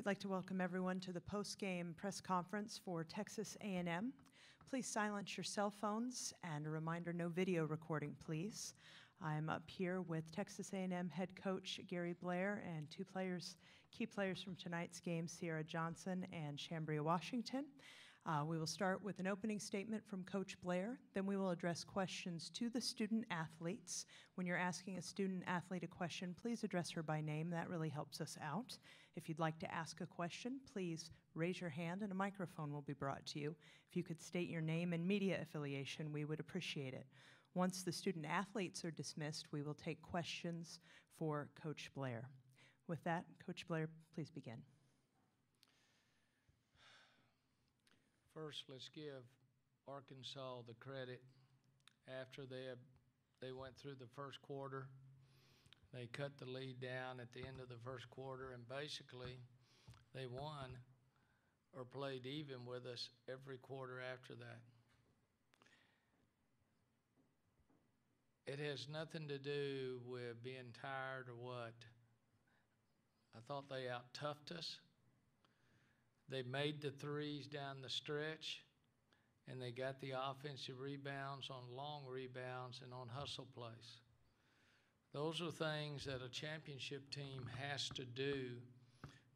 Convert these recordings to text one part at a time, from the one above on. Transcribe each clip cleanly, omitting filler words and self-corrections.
I'd like to welcome everyone to the post-game press conference for Texas A&M. Please silence your cell phones, and a reminder, no video recording, please. I'm up here with Texas A&M head coach Gary Blair and two key players from tonight's game, Sierra Johnson and Chambria Washington. We will start with an opening statement from Coach Blair. Then we will address questions to the student athletes. When you're asking a student athlete a question, please address her by name. That really helps us out. If you'd like to ask a question, please raise your hand and a microphone will be brought to you. If you could state your name and media affiliation, we would appreciate it. Once the student athletes are dismissed, we will take questions for Coach Blair. With that, Coach Blair, please begin. First, let's give Arkansas the credit. After they went through the first quarter, they cut the lead down at the end of the first quarter, and basically they won or played even with us every quarter after that. It has nothing to do with being tired or what. I thought they out-toughed us. They made the threes down the stretch, and they got the offensive rebounds on long rebounds and on hustle plays. Those are things that a championship team has to do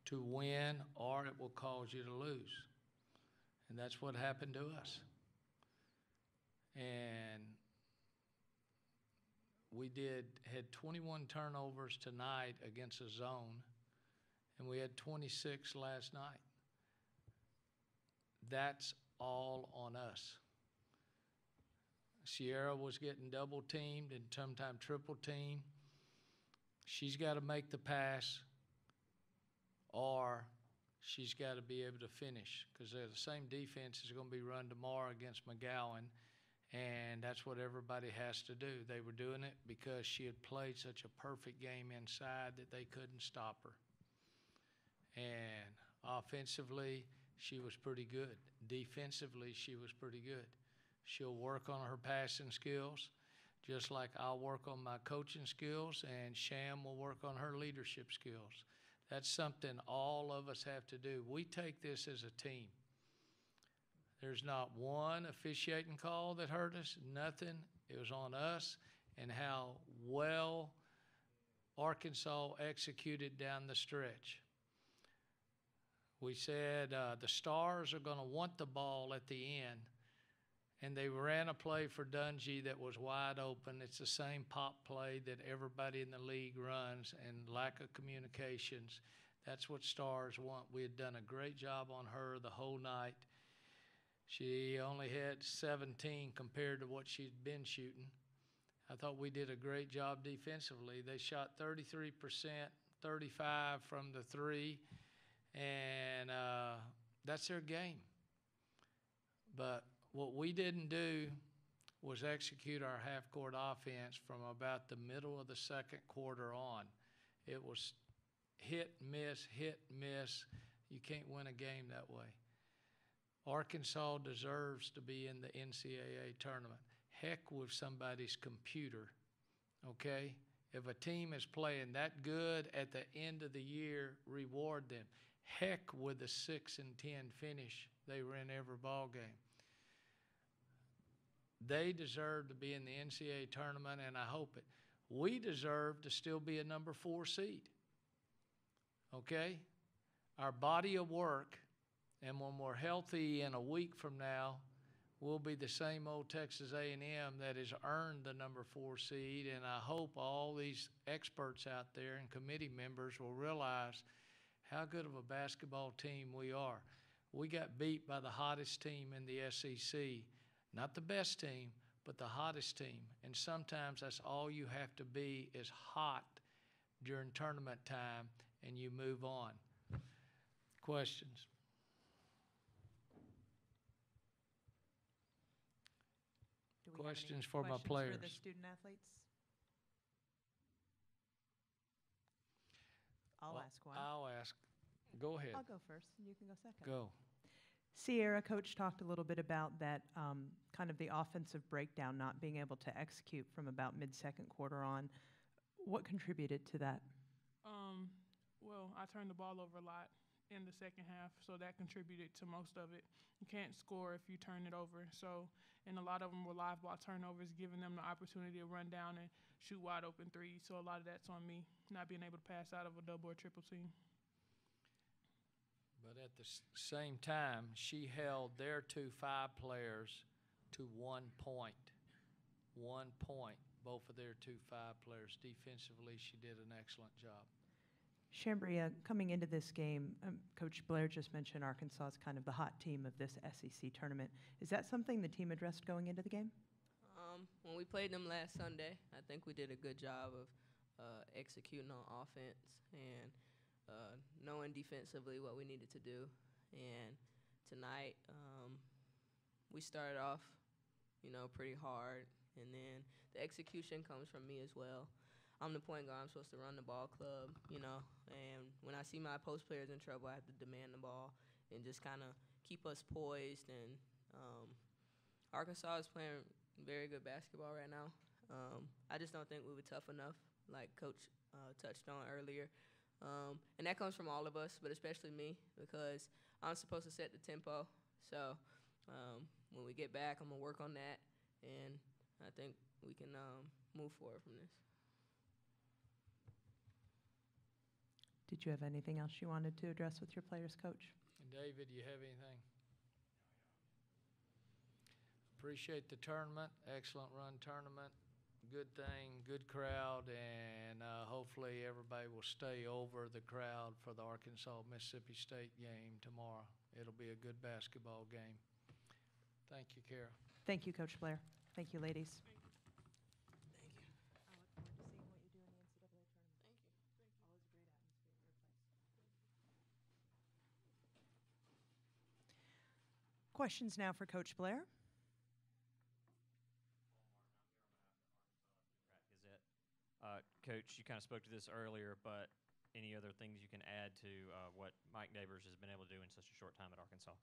to win, or it will cause you to lose. And that's what happened to us. And we had 21 turnovers tonight against a zone, and we had 26 last night. That's all on us. Sierra was getting double teamed and sometimes triple teamed. She's got to make the pass, or she's got to be able to finish, because the same defense is going to be run tomorrow against McGowan, and that's what everybody has to do. They were doing it because she had played such a perfect game inside that they couldn't stop her. And offensively, she was pretty good. Defensively, she was pretty good. She'll work on her passing skills, just like I'll work on my coaching skills, and Sham will work on her leadership skills. That's something all of us have to do. We take this as a team. There's not one officiating call that hurt us, nothing. It was on us and how well Arkansas executed down the stretch. We said the Stars are going to want the ball at the end, and they ran a play for Dungy that was wide open. It's the same pop play that everybody in the league runs, and lack of communications. That's what Stars want. We had done a great job on her the whole night. She only had 17 compared to what she'd been shooting. I thought we did a great job defensively. They shot 33%, 35 from the three, and that's their game. But what we didn't do was execute our half-court offense from about the middle of the second quarter on. It was hit, miss, hit, miss. You can't win a game that way. Arkansas deserves to be in the NCAA tournament. Heck with somebody's computer, okay? If a team is playing that good at the end of the year, reward them. Heck with the 6-10 finish they were in every ball game. They deserve to be in the NCAA tournament, and I hope it. We deserve to still be a number 4 seed, okay? Our body of work, and when we're healthy in a week from now, we'll be the same old Texas A&M that has earned the number 4 seed, and I hope all these experts out there and committee members will realize how good of a basketball team we are. We got beat by the hottest team in the SEC. Not the best team, but the hottest team. And sometimes that's all you have to be, is hot during tournament time, and you move on. Questions? Questions for my players? For the student athletes? I'll ask one. I'll ask. Go ahead. I'll go first, and you can go second. Go. Sierra, Coach talked a little bit about that kind of the offensive breakdown, not being able to execute from about mid-second quarter on. What contributed to that? Well, I turned the ball over a lot in the second half, so that contributed to most of it. You can't score if you turn it over. So, and a lot of them were live ball turnovers, giving them the opportunity to run down and shoot wide open threes. So a lot of that's on me, not being able to pass out of a double or triple team. But at the same time, she held their 2 5 players to 1 point. 1 point, both of their 2 5 players. Defensively, she did an excellent job. Chambria, coming into this game, Coach Blair just mentioned Arkansas is kind of the hot team of this SEC tournament. Is that something the team addressed going into the game? When we played them last Sunday, I think we did a good job of executing on offense and knowing defensively what we needed to do. And tonight, we started off, pretty hard. And then the execution comes from me as well. I'm the point guard. I'm supposed to run the ball club, and when I see my post players in trouble, I have to demand the ball and just kind of keep us poised. And Arkansas is playing very good basketball right now. I just don't think we were tough enough, like Coach touched on earlier. And that comes from all of us, but especially me, because I'm supposed to set the tempo. So when we get back, I'm going to work on that, and I think we can move forward from this. Did you have anything else you wanted to address with your players, Coach? And David, you have anything? Appreciate the tournament. Excellent run tournament. Good thing, good crowd, and hopefully everybody will stay over the crowd for the Arkansas-Mississippi State game tomorrow. It'll be a good basketball game. Thank you, Kara. Thank you, Coach Blair. Thank you, ladies. Questions now for Coach Blair. Coach, you kind of spoke to this earlier, but any other things you can add to what Mike Neighbors has been able to do in such a short time at Arkansas?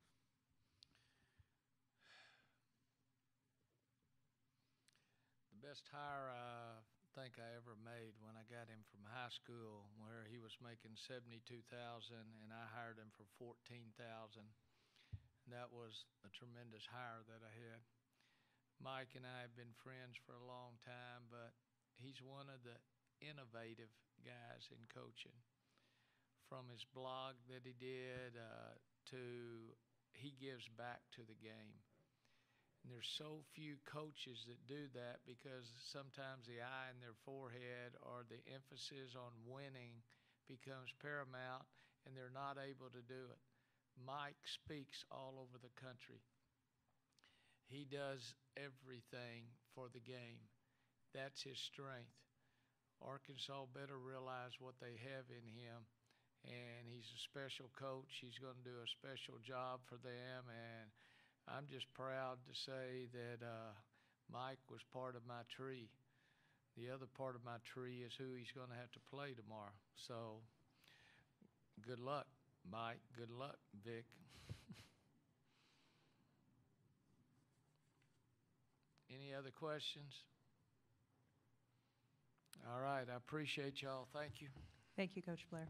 The best hire I think I ever made when I got him from high school, where he was making $72,000 and I hired him for $14,000. That was a tremendous hire that I had. Mike and I have been friends for a long time, but he's one of the innovative guys in coaching. From his blog that he did to he gives back to the game. And there's so few coaches that do that, because sometimes the eye in their forehead or the emphasis on winning becomes paramount and they're not able to do it. Mike speaks all over the country. He does everything for the game. That's his strength. Arkansas better realize what they have in him, and he's a special coach. He's going to do a special job for them, and I'm just proud to say that Mike was part of my tree. The other part of my tree is who he's going to have to play tomorrow. So good luck, Mike. Good luck, Vic. Any other questions? All right, I appreciate y'all. Thank you. Thank you, Coach Blair.